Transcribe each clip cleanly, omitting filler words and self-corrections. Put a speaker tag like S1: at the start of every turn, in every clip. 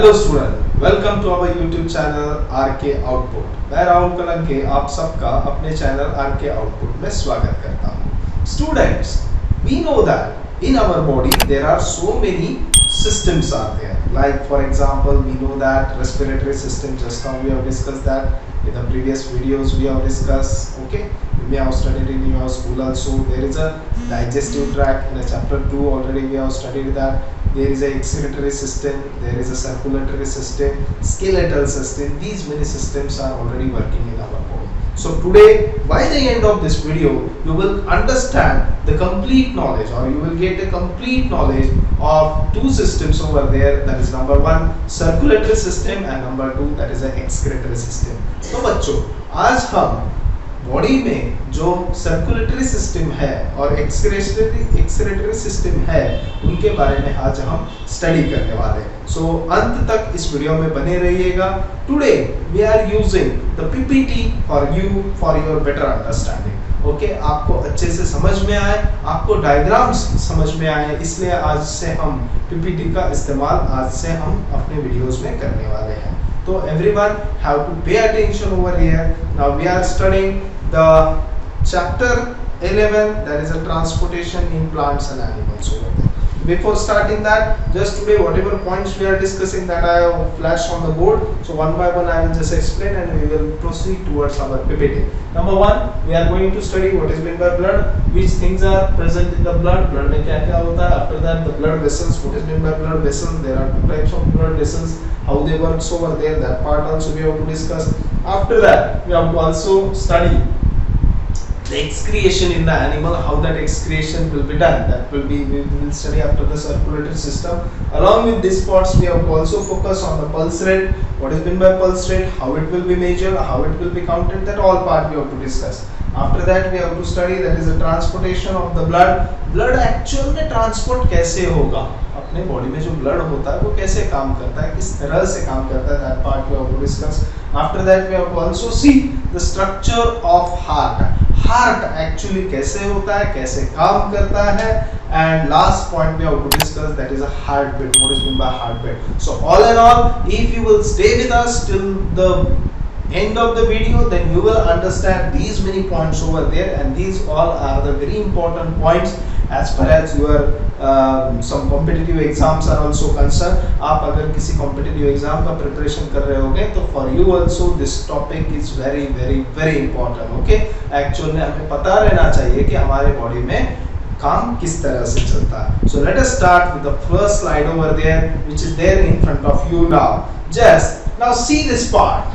S1: Hello student, welcome to our YouTube channel RK output. मैं राहुल कलंके आप सबका अपने चैनल आरके आउटपुट में स्वागत करता हूँ। Students, we know that in our body there are so many systems are there. Like for example, we know that respiratory system, just now we have discussed that in the previous videos we have discussed. Okay, we may have studied in your school also. There is a digestive tract. In a chapter 2 already we have studied that. There is a excretory system, there is a circulatory system, skeletal system. These many systems are already working in our body. So today, by the end of this video, you will understand the complete knowledge, or you will get a complete knowledge of two systems over there. That is number 1 circulatory system and number 2 that is a excretory system. तो बच्चों, आज हम body में जो circulatory system है और excretory system है उनके बारे में आज हम स्टडी करने वाले हैं। सो अंत तक इस वीडियो में बने रहिएगा। Today we are using the PPT for you for your better understanding. Okay, आपको अच्छे से समझ में आए, आपको डायग्राम्स समझ में आए, इसलिए आज से हम पीपीटी का इस्तेमाल आज से हम अपने वीडियोस में करने वाले हैं। तो everyone have to pay attention over here. Now we are studying the chapter 11, that is a transportation in plants and animals over there. Before starting that, just today whatever points we are discussing that I have flashed on the board, so one by one I will just explain and we will proceed towards our PPT. Number 1, we are going to study what is meant by blood, which things are present in the blood, blood में क्या क्या होता है. After that the blood vessels, what is meant by blood vessels, there are two types of blood vessels, how they work over there, that part also we have to discuss. After that we have to also study the excretion in the animal, how that excretion will be done, that will be we will study after the circulatory system. Along with this parts we have to also focus on the pulse rate, what is meant by pulse rate, how it will be measured, how it will be counted, that all part we have to discuss. After that we have to study that is the transportation of the blood. Blood actual में transport कैसे होगा, अपने body में जो blood होता है वो कैसे काम करता है, किस तरह से काम करता है, that part we have to discuss. After that we have to also see the structure of heart. Heart actually कैसे होता है, कैसे काम करता है, and last point we have to discuss that is a heartbeat, what is meant by heartbeat. So all in all, if you will stay with us till the end of the video, then you will understand these many points over there, and these all are the very important points as far as your some competitive exams are also concerned. आप अगर किसी competitive exam का preparation कर रहे होगे तो for you also this topic is very very very important. Okay, actually हमें पता रहना चाहिए कि हमारे body में काम किस तरह से चलता है. So let us start with the first slide over there, which is there in front of you now. Just now see this part.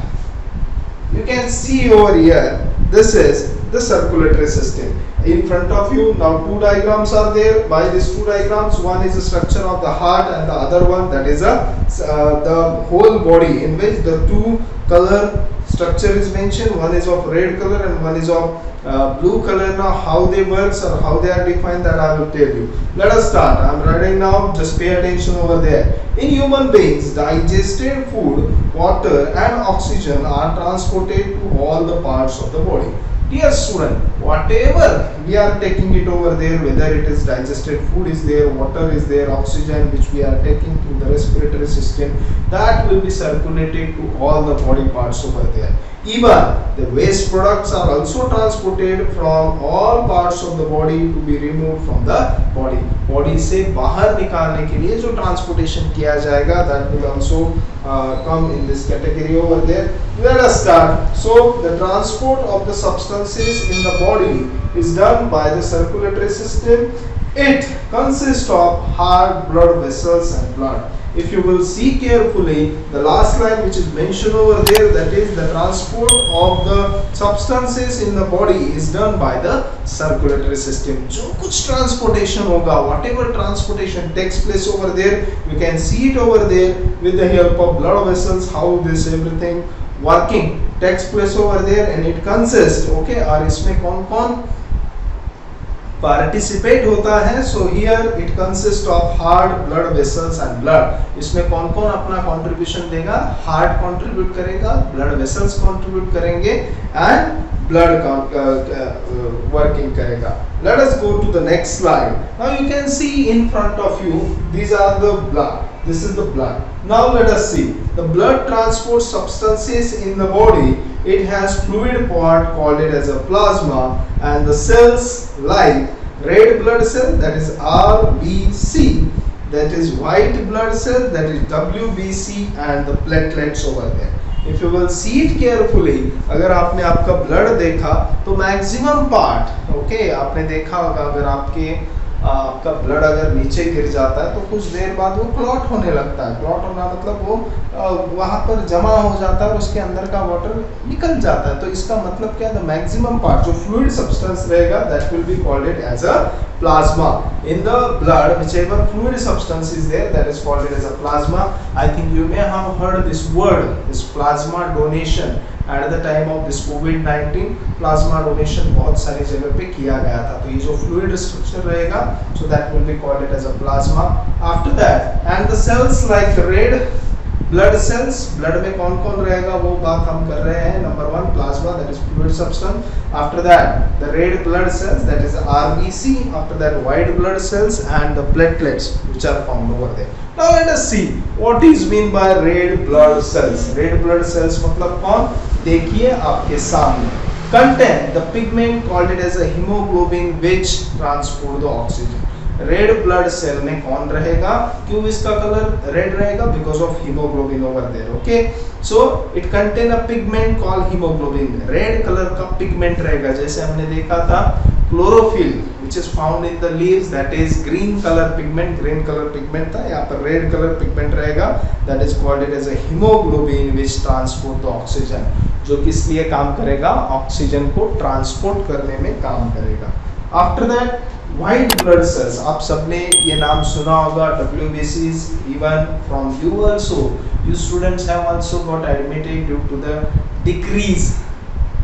S1: You can see over here, this is the circulatory system. In front of you now two diagrams are there. By these two diagrams, one is the structure of the heart and the other one that is the whole body, in which the two color structure is mentioned. One is of red color and one is of blue color. Now how they works or how they are defined, that I will tell you. Let us start. I am writing now, just pay attention over there. In human beings, digested food, water and oxygen are transported to all the parts of the body. Dear student, whatever we are taking it over there, whether it is digested food is there, water is there, oxygen which we are taking to the respiratory system, that will be circulated to all the body parts over there. Even the waste products are also transported from all parts of the body to be removed from the body. Body से बाहर निकालने के लिए जो transportation किया जाएगा, that will also come in this category over there. Let us start. So the transport of the substances in the body is done by the circulatory system. It consists of heart, blood vessels and blood. If you will see carefully, the last line which is mentioned over there, that is the transport of the substances in the body is done by the circulatory system. जो कुछ transportation होगा, whatever transportation takes place over there, you can see it over there with the help of blood vessels, how this everything working takes place over there, and it consists, okay, और इसमें कौन कौन participate होता है. So here it consist of heart, blood vessels and blood. इसमें कौन कौन अपना कंट्रीब्यूशन देगा, हार्ट कंट्रीब्यूट करेगा, ब्लड वेसल्स कंट्रीब्यूट करेंगे एंड blood working करेगा. Let us go to the next slide. Now you can see in front of you, these are the blood. This is the blood. Now let us see. The blood transports substances in the body. It has fluid part called it as a plasma, and the cells like red blood cell, that is RBC, that is white blood cell, that is WBC, and the platelets over there. If you will see it carefully, अगर आपने आपका blood देखा तो maximum part, okay, आपने देखा होगा अगर आपका ब्लड अगर नीचे गिर जाता है तो कुछ देर बाद वो क्लॉट होने लगता है. क्लॉट होना मतलब वो वहाँ पर जमा हो जाता है और उसके अंदर का वाटर निकल जाता है. तो इसका मतलब क्या है, द मैक्सिमम पार्ट जो फ्लूइड सब्सटेंस रहेगा that will be called it as a plasma. In the blood, whichever fluid substance is there, that is called it as a plasma. I think you may have heard this word, this plasma donation. At the time of this COVID-19, plasma donation बहुत सारी जगह पे किया गया था. तो ये जो fluid structure रहेगा, so that will be called it as a plasma. After that, and the cells like red blood cells, blood में कौन कौन रहेगा वो बात हम कर रहे हैं. Number 1 plasma, that is fluid substance. After that the red blood cells, that is RBC. After that white blood cells and the platelets which are found over there. Now let us see what is mean by red blood cells. Red blood cells मतलब कौन, देखिए आपके सामने. Contain the pigment called it as a hemoglobin which transport the oxygen. Red blood cell में कौन रहेगा, क्यों इसका कलर रेड रहेगा, because of haemoglobin over there. Okay, so it contain a pigment called haemoglobin. Red colour का pigment रहेगा, जैसे हमने देखा था chlorophyll which is found in the leaves, that is green colour pigment. Green colour pigment था, यहाँ पर red colour pigment रहेगा, that is called it as a haemoglobin which transport the oxygen. जो किस लिए काम करेगा, ऑक्सीजन को ट्रांसपोर्ट करने में काम करेगा. After that white blood cells, आप सबने ये नाम सुना होगा, WBCs. even from you also, you students have also got admitted due to the decrease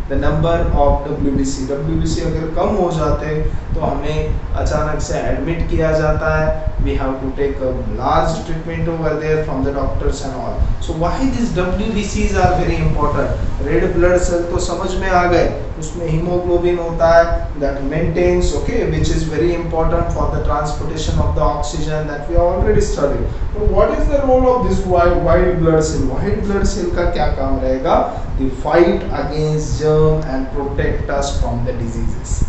S1: the number of WBC. WBC अगर कम हो जाते तो हमें अचानक से एडमिट किया जाता है. we have to take a large treatment over there from the doctors and all. so why these WBCs are very important? red blood cell तो समझ में आ गए, उसमें hemoglobin होता है that maintains, okay, which is very important for the transportation of the oxygen that we already studied. but what is the role of this white blood cell? white blood cell का क्या काम रहेगा? they fight against germ and protect us from the diseases.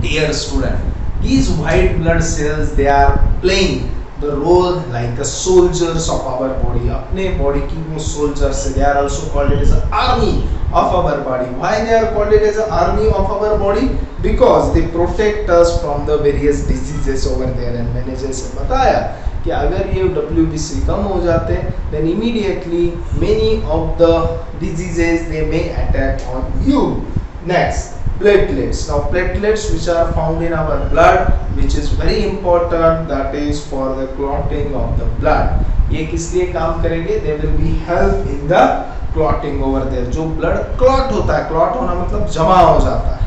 S1: Dear student, these white blood cells, they are playing the role like the soldiers of our body. अपने body की वो soldiers, they are also called it as an army of our body. Why they are called it as an army of our body? Because they protect us from the various diseases over there. and मैंने जैसे बताया कि अगर ये WBC कम हो जाते हैं, then immediately many of the diseases they may attack on you. Next, platelets. Now platelets which are found in our blood, which is very important, that is for the clotting of the blood. ये किस लिए काम करेंगे? They will be help in the clotting over there. जो blood clot होता है, clot होना मतलब जमा हो जाता है.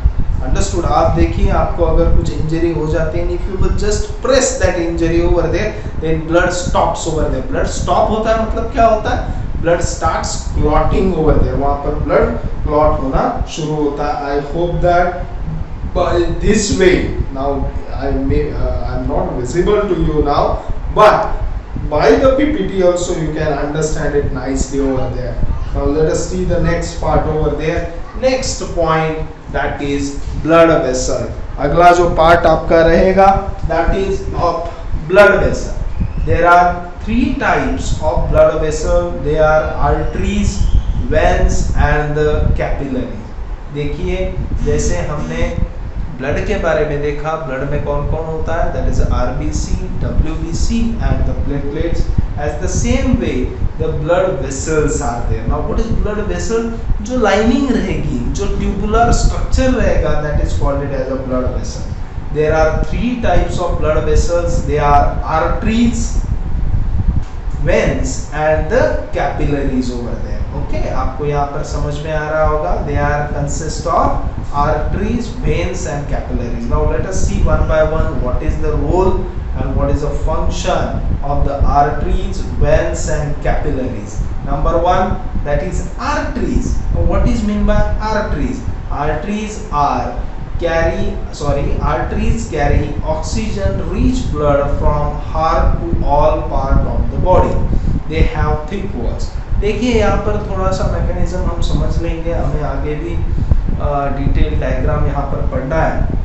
S1: Understood? आप देखिए, आपको अगर कुछ इंजरी हो जाती है, if you will just press that injury over there, then blood stops over there. blood stop होता है मतलब क्या होता है? blood starts clotting over there. वहाँ पर blood clot होना शुरू होता है. I hope that by this way, now I'm not visible to you now, but by the PPT also you can understand it nicely over there. Now let us see the next part over there. Next point, that is blood vessel. अगला जो part आपका रहेगा, that is of blood vessel. There are 3 types of blood vessel. They are arteries, veins and the capillaries. देखिए, जैसे हमने blood के बारे में देखा, ब्लड में कौन कौन होता है, that is RBC, WBC and the platelets. As the same way the blood vessels are there. Now what is blood vessel? जो lining रहेगी, जो tubular structure रहेगा, that is called it as a blood vessel. There are 3 types of blood vessels. They are arteries, veins and the capillaries over there. Okay, आपको यहाँ पर समझ में आ रहा होगा. They are consist of arteries, veins and capillaries. Now let us see one by one what is the role and what is the function of the arteries, veins and capillaries. Number one, that is arteries. What is mean by arteries? Arteries carry oxygen rich blood from heart to all part of the body. They have thick walls. देखिए यहाँ पर थोड़ा सा mechanism हम समझ लेंगे, हमें आगे भी डिटेल डायग्राम यहाँ पर पढ़ना है.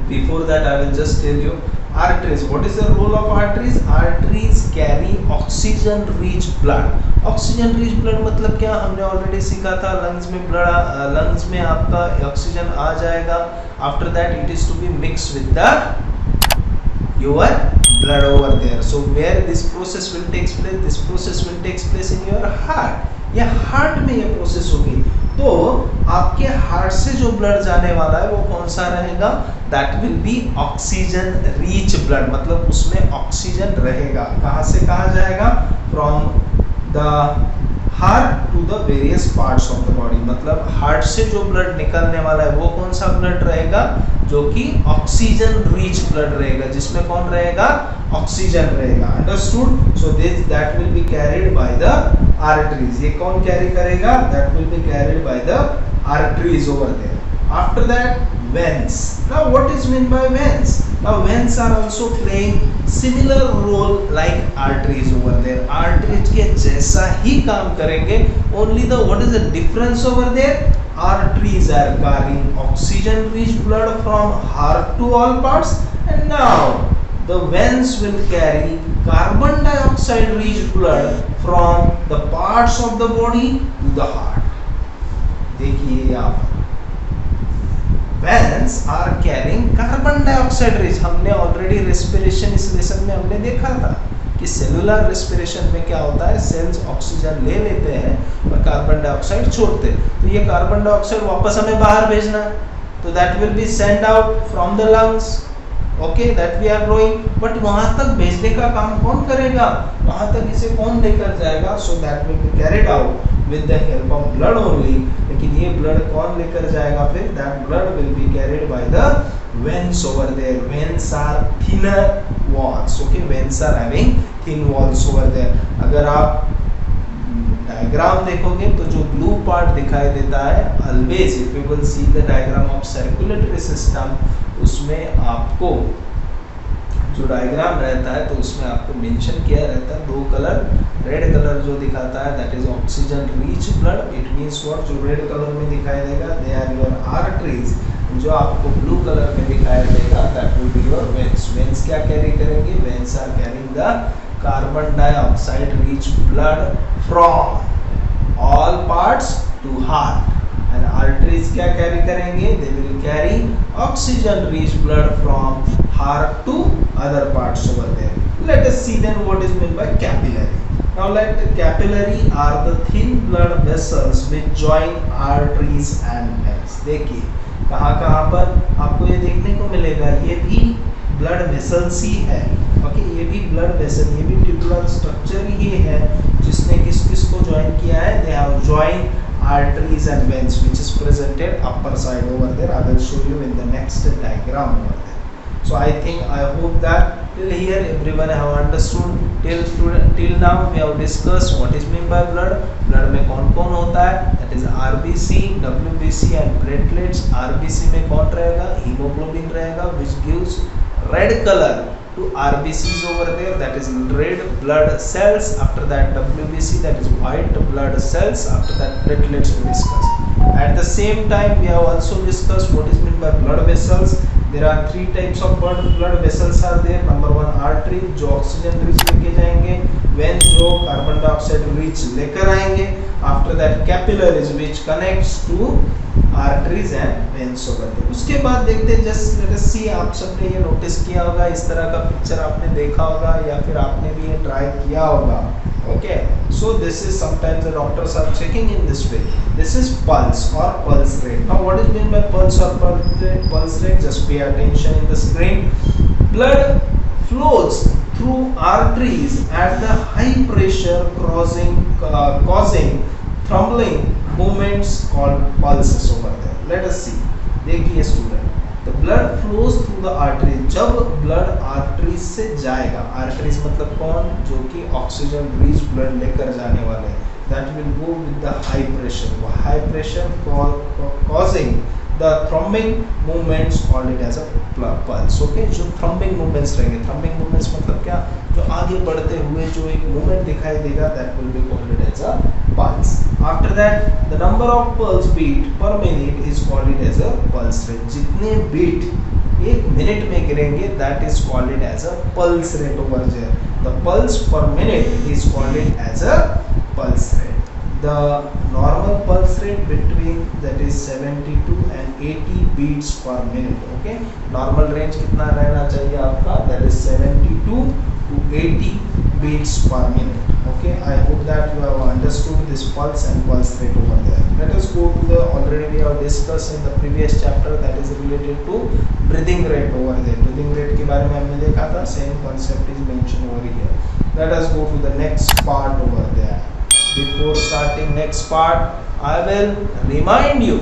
S1: Before that I will just tell you arteries. What is the role of arteries? Arteries carry oxygen rich blood. Oxygen rich blood मतलब क्या, हमने ऑलरेडी सीखा था. लंग्स में ब्लड, लंग्स में आपका ऑक्सीजन आ जाएगा. After that it is to be mix with the your blood over there. So where this process will takes place? This process will takes place in your heart. ये heart में ये process होगी. तो आपके heart से जो blood जाने वाला है वो कौन सा रहेगा? That will be oxygen rich blood, मतलब उसमें ऑक्सीजन रहेगा. कहाँ से कहाँ जाएगा? From the heart to the various parts of the body. मतलब हार्ट से जो ब्लड निकलने वाला है वो कौन सा ब्लड रहेगा? जो कि ऑक्सीजन रिच ब्लड रहेगा, जिसमें कौन रहेगा? ऑक्सीजन रहेगा. Understood? So this that will be carried by the arteries. ये कौन कैरी करेगा? That will be carried by the arteries over there. After that veins. Now what is meant by veins? Now veins are also playing similar role like arteries over there. Arteries के जैसा ही काम करेंगे. Only the what is the difference over there? Arteries are carrying oxygen rich blood from heart to all parts, and now the veins will carry carbon dioxide rich blood from the parts of the body to the heart. देखिए यहाँ पर veins are carrying carbon dioxide rich. हमने already respiration इस lesson में हमने देखा था कि सेलुलर रेस्पिरेशन में क्या होता है, सेल्स ऑक्सीजन ले लेते हैं और कार्बन डाइऑक्साइड छोड़ते हैं. तो ये कार्बन डाइऑक्साइड वापस हमें बाहर भेजना है, तो that will be send out from the lungs. Okay, that we are growing. But वहां तक भेजने का काम कौन करेगा? वहां तक इसे कौन लेकर जाएगा? So that will be carried out with the help of blood only. लेकिन ये ब्लड कौन लेकर जाएगा फिर? That blood will be carried by the veins over there. Veins are thinner walls. Okay, veins are having thin walls over there. अगर आप diagram देखोगे तो जो ब्लू पार्ट दिखाई देता है, always if you will see the diagram of circulatory system, उसमें आपको जो डायग्राम रहता है तो उसमें आपको मेंशन किया रहता है दो कलर. रेड कलर जो दिखाता है that is oxygen rich blood. It means what? जो रेड कलर में दिखाई देगा दे आर योर आर्टरीज. जो आपको ब्लू कलर में दिखाई देगा that will be your veins. Veins क्या कैरी करेंगे? Veins are carrying the carbon dioxide rich blood from all parts to heart. And arteries क्या कैरी करेंगे? They will carry oxygen rich blood from heart to other parts over there. Let us see then what is meant by capillary. Now let capillary are the thin blood vessels which join arteries and veins. देखिए कहाँ कहाँ पर आपको ये देखने को मिलेगा, ये भी ब्लड वेसल्स ही है. ओके, ये भी ब्लड वेसल, ये भी ट्यूबुलर स्ट्रक्चर ही है जिसने किस किस को ज्वाइन किया है? They have join arteries and veins which is presented upper side over there. I will show you in the next diagram over there. So I think, I hope that till here everyone have understood. Till now we have discussed what is meant by blood. Blood में कौन कौन होता है? That is RBC, WBC and platelets. RBC में कौन रहेगा? Hemoglobin रहेगा, which gives red color to RBCs over there, that is red blood cells. After that WBC, that is white blood cells. After that platelets we discuss. At the same time we have also discussed what is meant by blood vessels. There are three types of blood vessels are there. Number one, artery जो oxygen rich लेके जाएंगे. veins जो carbon dioxide rich लेकर आएंगे. After that capillaries which connects to arteries and veins over there. उसके बाद देखते हैं, just let us see. आप सबने ये नोटिस किया होगा, इस तरह का पिक्चर आपने देखा होगा या फिर आपने भी ये ट्राई किया होगा. Okay, so this is sometimes the doctors are checking in this way. This is pulse or pulse rate. Now what is meant by pulse or pulse rate? Pulse rate, just pay attention in the screen. Blood flows through arteries at the high pressure, causing thrombling movements called pulses over there. Let us see. देखिए student, the blood flows through the artery. जब blood artery से जाएगा, arteries मतलब कौन, जो कि oxygen rich blood लेकर जाने वाले, that will go with the high pressure, वो high pressure causing the thrombing movements called it as a pulse. Okay, जो thrombing movements रहेंगे, thrombing movements मतलब क्या, जो आगे बढ़ते हुए जो एक movement दिखाई देगा, that will be called it as a pulse. After that, the number of pulse beat per minute is called it as a pulse rate. जितने beat एक मिनट में गिरेंगे, that is called it as a pulse rate over there. The pulse per minute is called it as a pulse rate. The normal pulse rate between that is 72 and 80 beats per minute. Okay, normal range कितना रहना चाहिए आपका, that is 72 to 80 beats per minute. Okay, I hope that you have understood this pulse and pulse rate over there. Let us go to the, already we have discussed in the previous chapter, that is related to breathing rate over there. Breathing rate के बारे में हमने देखा था, same concept is mentioned over here. Let us go to the next part over there. Before starting next part, I will remind you,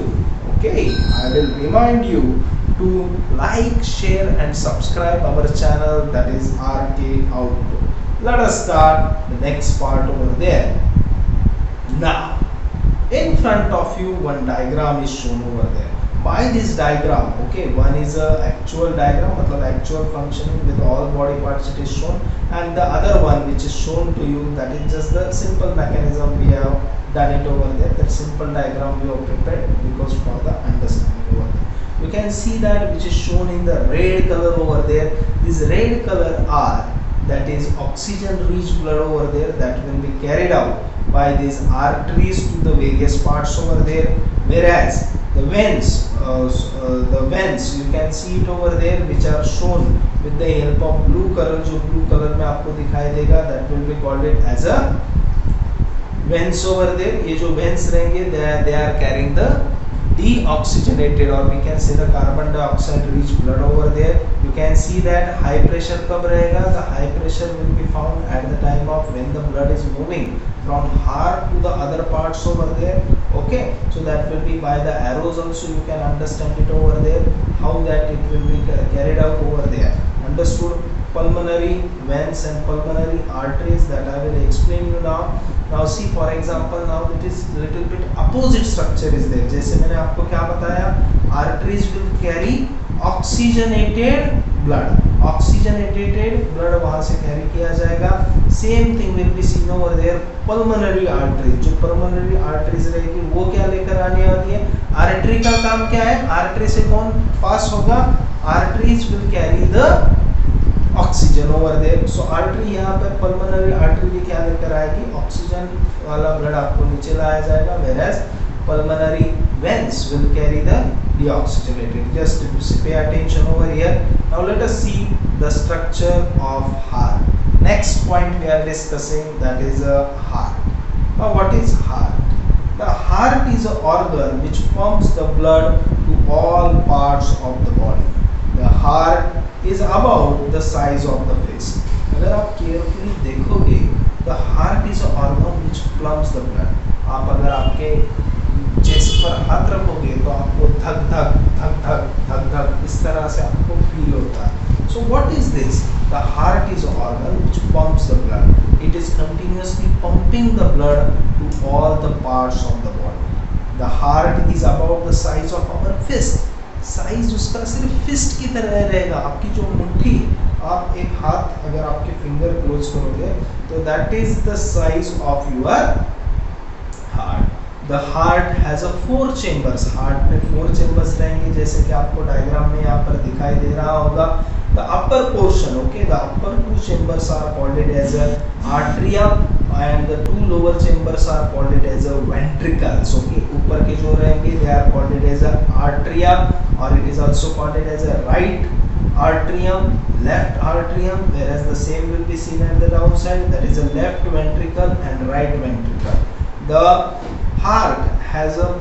S1: okay, I will remind you to like, share and subscribe our channel, that is RK Output. Let us start the next part over there. Now, in front of you one diagram is shown over there. By this diagram, okay, one is a actual diagram, मतलब actual functioning with all body parts it is shown, and the other one which is shown to you, that is just the simple mechanism we have done it over there. That simple diagram we have prepared because for the understanding over there. You can see that which is shown in the red color over there. This red color are, that is oxygen rich blood over there, that will be carried out by these arteries to the various parts over there, whereas the veins you can see it over there, which are shown with the help of blue color, जो blue color में आपको दिखाई देगा, that will be called it as a veins over there. ये जो veins रहेंगे, they are carrying the deoxygenated, or we can say the carbon dioxide rich blood over there. You can see that high pressure कब रहेगा, the high pressure will be found at the time of when the blood is moving from heart to the other parts over there. Okay, so that will be by the arrows also you can understand it over there, how that it will be carried out over there. Understood? Pulmonary veins and pulmonary arteries, that I will explain you now. Now see, for example, now it is little bit opposite structure is there. जैसे मैंने आपको क्या बताया, arteries will carry oxygenated blood. Oxygenated blood वहाँ से carry किया जाएगा. Same thing will be seen over there. Pulmonary arteries, जो pulmonary arteries रहेगी वो क्या लेकर आने वाली है, artery का काम क्या है, artery से कौन पास होगा, arteries will carry the oxygen over there. So artery यहाँ पे पल्मोनरी आर्टरी भी क्या लेकर आएगी, ऑक्सीजन वाला ब्लड आपको नीचे लाया जाएगा, whereas pulmonary veins will carry the deoxygenated. Just pay attention over here. Now let us see the structure of heart. Next point we are discussing, that is a heart. Now what is heart? The heart is an organ which pumps the blood to all parts of the body. The heart is about the size of the fist. अगर आप carefully देखोगे, the heart is an organ which pumps the blood. आप अगर आपके chest पर हाथ रखोगे तो आपको धक धक धक धक धक धक इस तरह से आपको फील होता है. So what is this? The heart is an organ which pumps the blood. It is continuously pumping the blood to all the parts of the body. The heart is about the size of our fist. Size उसका सिर्फ fist की तरह रहेगा. आपकी जो मुट्ठी, आप एक हाथ अगर आपके फिंगर क्लोज करोगे तो that is the size of your heart. The heart has a 4 chambers. Heart में 4 चेंबर्स रहेंगे, जैसे कि आपको डायग्राम में यहाँ पर दिखाई दे रहा होगा. The upper portion, okay, the upper 2 chambers are called it as a atrium and the 2 lower chambers are called it as a ventricles. Okay, ऊपर के जो रहेंगे they are called it as a atria, or it is also called it as a right atrium, left atrium, whereas the same will be seen at the downside, that is a left ventricle and right ventricle. The heart has a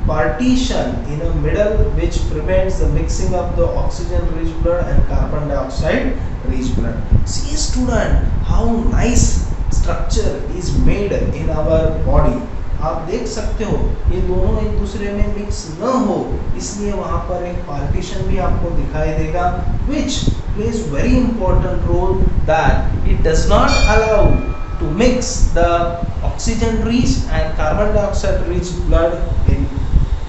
S1: partition in the middle which prevents the mixing of the oxygen rich blood and carbon dioxide rich blood. See student, how nice structure is made in our body. आप देख सकते हो ये दोनों एक दूसरे में mix न हो, इसलिए वहां पर एक पार्टीशन भी आपको दिखाई देगा, which plays very important role that it does not allow to mix the oxygen rich and carbon dioxide rich blood in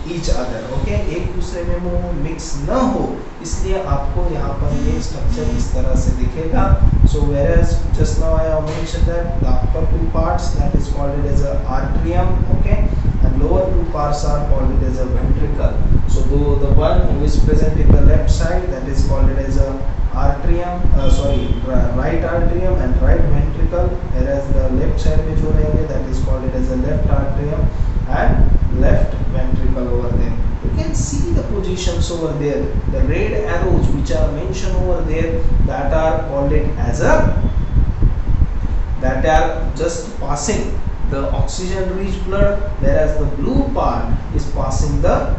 S1: each other. Okay, एक दूसरे में वो मिक्स न हो, इसलिए आपको यहाँ पर ये स्ट्रक्चर इस तरह से दिखेगा. So whereas just now I have mentioned that the upper two parts that is called as a atrium, okay, and lower two parts are called as a ventricle. So the one who is present in the left side, that is called as a atrium, right atrium and right ventricle, whereas the left side में जो रहेंगे that is called as a left atrium and left ventricle over there. You can see the positions over there, the red arrows which are mentioned over there, that are called it as a, that are just passing the oxygen rich blood, whereas the blue part is passing the,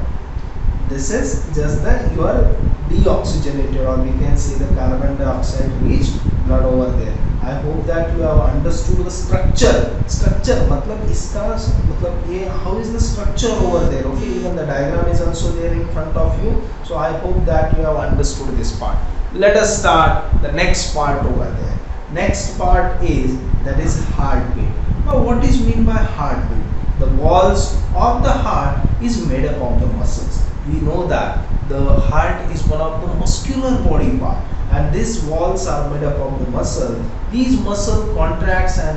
S1: this is just the your deoxygenated, or we can say the carbon dioxide rich blood over there. I hope that you have understood the structure. Structure मतलब इसका मतलब ये how is the structure over there. Okay, even the diagram is also there in front of you. So I hope that you have understood this part. Let us start the next part over there. Next part is, that is heartbeat. Now what is mean by heartbeat? The walls of the heart is made up of the muscles. We know that the heart is one of the muscular body part, and these walls are made up of the muscle. These muscle contracts and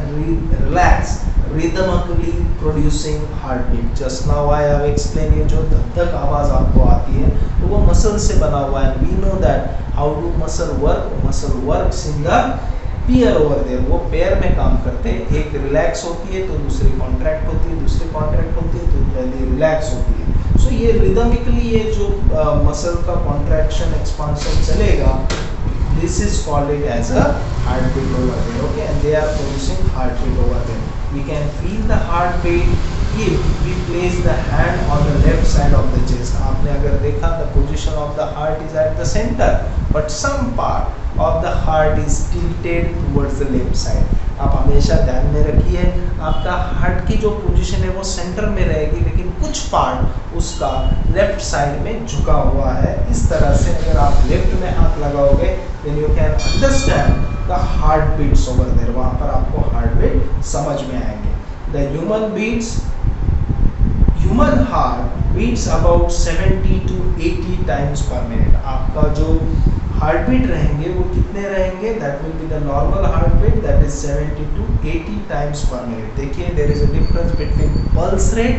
S1: relax rhythmically, producing heartbeat. Just now I have explained, ये जो धक धक आवाज आपको आती है तो वो मसल से बना हुआ है. We know that how do muscle work? Muscle works in the pair over there. वो पेयर में काम करते हैं, एक रिलैक्स होती है तो दूसरी कॉन्ट्रैक्ट होती है, दूसरी कॉन्ट्रैक्ट होती है तो पहली रिलैक्स होती है. सो ये रिदमिकली ये जो मसल का कॉन्ट्रैक्शन एक्सपांशन चलेगा, this is called it as a heartbeat over there. Okay, and they are producing heartbeat over there. We can feel the heartbeat if we place the hand on the left side of the chest. आपने अगर देखा, the position of the heart is at the center, but some part of the heart is tilted towards the left side. आप हमेशा ध्यान में रखिए, आपका heart की जो पोजीशन है वो सेंटर में रहेगी, लेकिन कुछ पार्ट उसका लेफ्ट साइड में झुका हुआ है. इस तरह से अगर आप लेफ्ट में हाथ लगाओगे, then you can understand the heart beats over there. वहाँ पर आपको हार्ट बीट समझ में आएंगे. The human heart beats about 70 to 80 times per minute. आपका जो हार्ट बीट रहेंगे वो कितने रहेंगे? That will be the normal heart beat, that is 70 to 80 times per minute. देखिए, there is a difference between pulse rate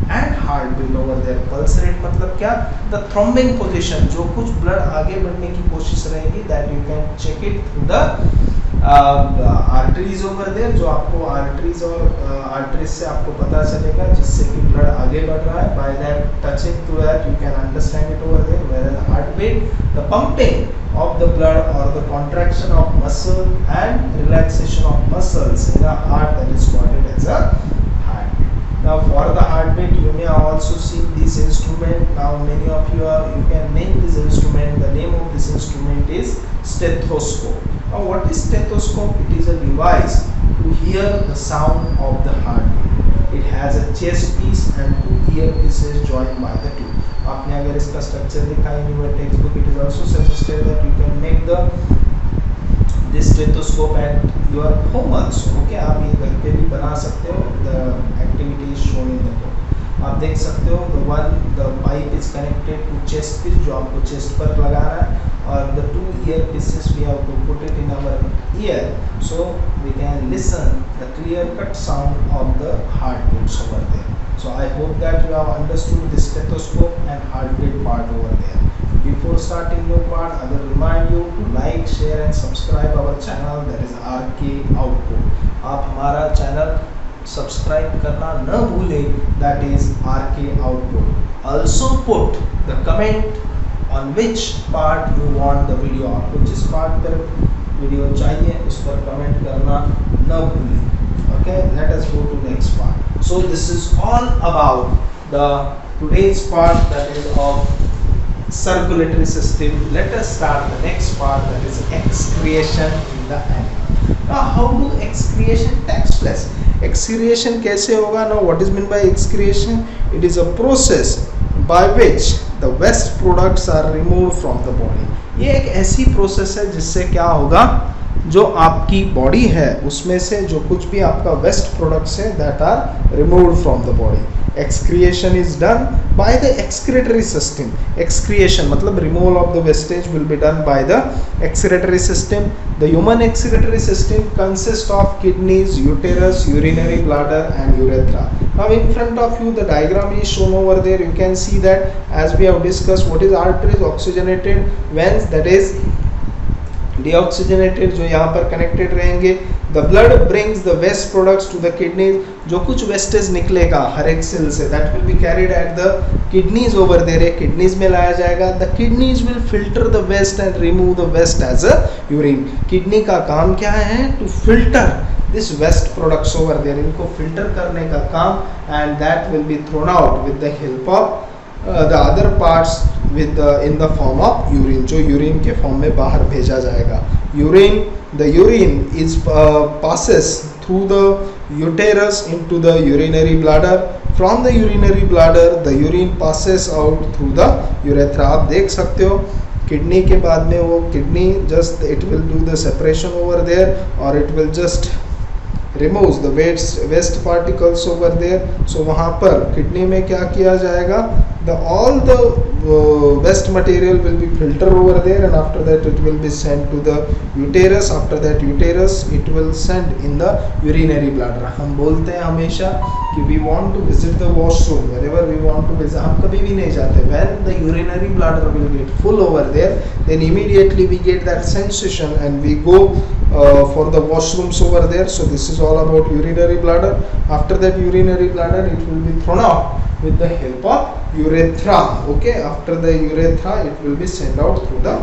S1: and heart beat over there. Pulse rate मतलब क्या? The थ्रोम्बिंग position, जो कुछ blood आगे बढ़ने की कोशिश रहेगी, that you can check it through the arteries over there. जो आपको आर्टरीज और आर्टरीज से आपको पता चलेगा जिससे कि ब्लड आगे बढ़ रहा है. By that touching to that you can understand it over there. Where the heart beat, the pumping of the blood or the contraction of muscle and relaxation of muscles in the heart, that is called as a heartbeat. Now for the heartbeat you may also see this instrument. Now many of you can name this instrument. The name of this instrument is stethoscope. Now what is stethoscope? It is a device to hear the sound of the heartbeat. It has a chest piece and two earpieces joined by the two. आपने अगर इसका structure देखा in your text book, it is also suggested that you can make this stethoscope at your home also. Okay, आप ये घर पे भी बना सकते हो. The activity is shown in the book. आप देख सकते हो the pipe is connected to chest piece, जो आपको चेस्ट पर लगाना है, और the two ear pieces we have to put it in our ear so we can listen the clear cut sound of the heart beats over there. So I hope that you have understood the stethoscope and heartbeat part over there. Before starting your part, I will remind you to like, share and subscribe our channel, that is RK Output. आप हमारा channel subscribe करना न भूलें, that is RK Output. Also put the comment on which part you want the video. आपको जिस part पर video चाहिए उस पर कमेंट करना न भूलें. Okay, let us go to next part. So this is all about the today's part, that is of circulatory system. Let us start the next part, that is excretion in the animal. Now how do excretion takes place? Excretion कैसे होगा? Now what is meant by excretion? It is a process by which the waste products are removed from the body. ये एक ऐसी process है जिससे क्या होगा, जो आपकी बॉडी है उसमें से जो कुछ भी आपका वेस्ट प्रोडक्ट्स है that are removed from the body. Excretion is done by the excretory system. Excretion मतलब removal of the wastage will be done by the excretory system. The human excretory system consists of kidneys, uterus, urinary bladder and urethra. Now in front of you the diagram is shown over there. You can see that as we have discussed, what is arteries? Oxygenated veins, that is deoxygenated, जो यहाँ पर connected रहेंगे. The blood brings the waste products to the kidneys. जो कुछ wastage निकलेगा हर एक cell से that will be carried at the kidneys over there. Kidneys में लाया जाएगा. The kidneys will filter the waste and remove the waste as a urine. Kidney का काम क्या है? To filter this waste products over there. इनको filter करने का काम, and that will be thrown out with the help of the other parts with in the form of urine, जो urine के form में बाहर भेजा जाएगा. The urine is passes through the uterus into the urinary bladder. From the urinary bladder the urine passes out through the urethra. आप देख सकते हो किडनी के बाद में वो kidney just it will do the separation over there, or it will just removes the waste particles over there. So वहाँ पर किडनी में क्या किया जाएगा? All the waste material will be filtered over there, and after that it will be sent to the uterus. After that uterus it will send in the urinary bladder. हम बोलते हैं हमेशा कि we want to visit the washroom wherever we want to visit. हम कभी भी नहीं जाते. When the urinary bladder will get full over there, then immediately we get that sensation and we go for the washrooms over there. So this is all about urinary bladder. After that urinary bladder it will be thrown out with the help of urethra. Okay, after the urethra it will be sent out through the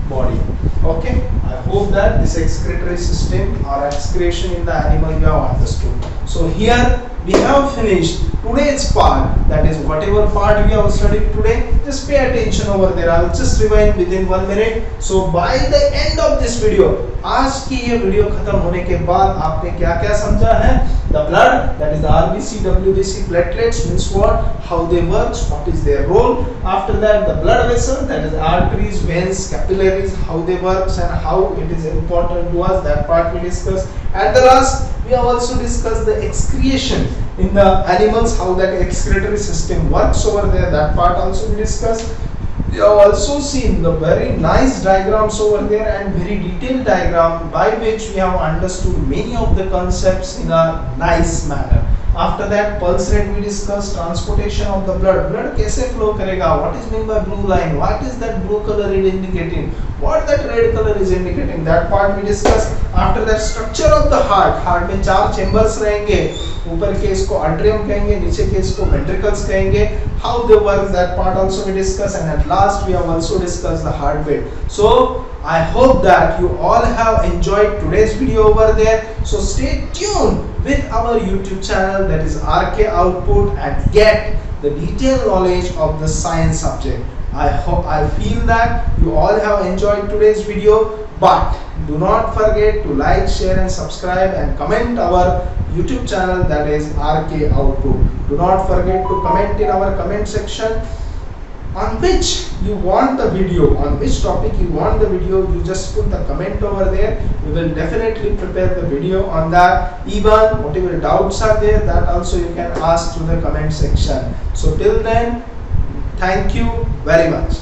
S1: body. Okay, I hope that this excretory system or excretion in the animal you have understood. So here we have finished today's part, that is whatever part we have studied today. Just pay attention over there. I will just rewind within 1 minute. So by the end of this video, आज की ये video खत्म होने के बाद आपने क्या क्या समझा है? The blood, that is the RBC, WBC, platelets means what? How they work, what is their role. After that the blood vessel, that is arteries, veins, capillaries, how they work and how it is important to us. That part we discussed. At the last we have also discussed the excretion in the animals, how that excretory system works over there. That part also we discussed. We have also seen the very nice diagrams over there and very detailed diagram by which we have understood many of the concepts in a nice manner. After that pulse rate we discussed, transportation of the blood कैसे flow करेगा, what is meant by blue line, what is that blue color is indicating, what that red color is indicating, that part we discussed. After that structure of the heart में 4 chambers रहेंगे, ऊपर के इसको atrium कहेंगे, नीचे के इसको ventricles कहेंगे, how they work, that part also we discussed. And at last we have also discussed the heartbeat. So I hope that you all have enjoyed today's video over there. So stay tuned with our YouTube channel, that is RK Output, and get the detailed knowledge of the science subject. I feel that you all have enjoyed today's video, but do not forget to like, share and subscribe and comment our YouTube channel, that is RK Output. Do not forget to comment in our comment section on which you want the video, on which topic you want the video. You just put the comment over there. We will definitely prepare the video on that. Even whatever doubts are there, that also you can ask through the comment section. So till then, thank you very much.